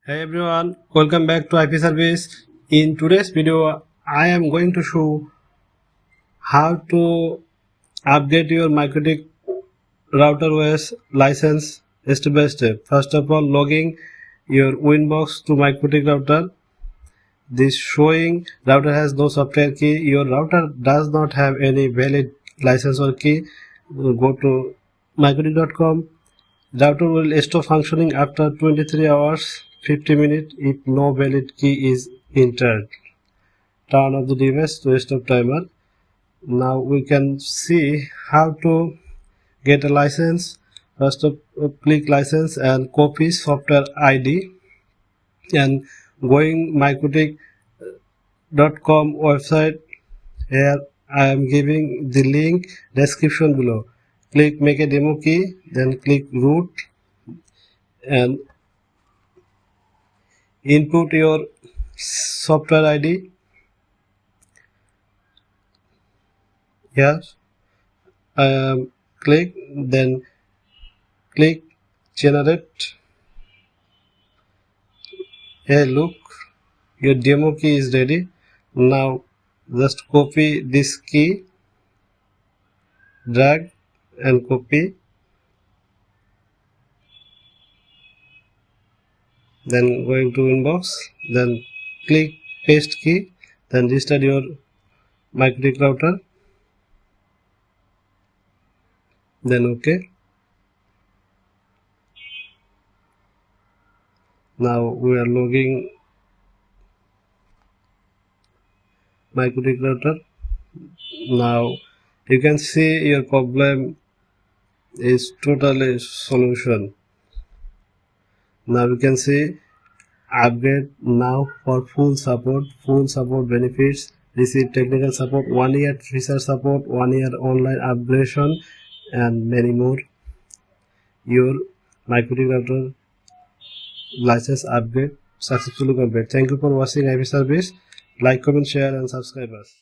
Hey everyone, welcome back to IP Service. In today's video, I am going to show how to update your MikroTik router OS license step by step. First of all, logging your Winbox to MikroTik router. This showing router has no software key. Your router does not have any valid license or key. Go to mikrotik.com. Router will stop functioning after 23 hours 50 minutes if no valid key is entered. Turn off the device to stop timer. Now we can see how to get a license. First of click license and copy software ID and going mikrotik.com website. Here I am giving the link description below. Click make a demo key, then click root and input your software ID. Yes, click, then click generate. Hey, look, your demo key is ready. Now just copy this key, drag and copy, then going to Winbox, then click paste key, then restart your MikroTik router, then OK. Now we are logging MikroTik router. Now you can see your problem is totally solution. Now you can see upgrade now for full support benefits, receive technical support, 1 year feature support, 1 year online upgradation and many more. Your MikroTik router license upgrade successfully complete. Thank you for watching IP Service. Like, comment, share and subscribe us.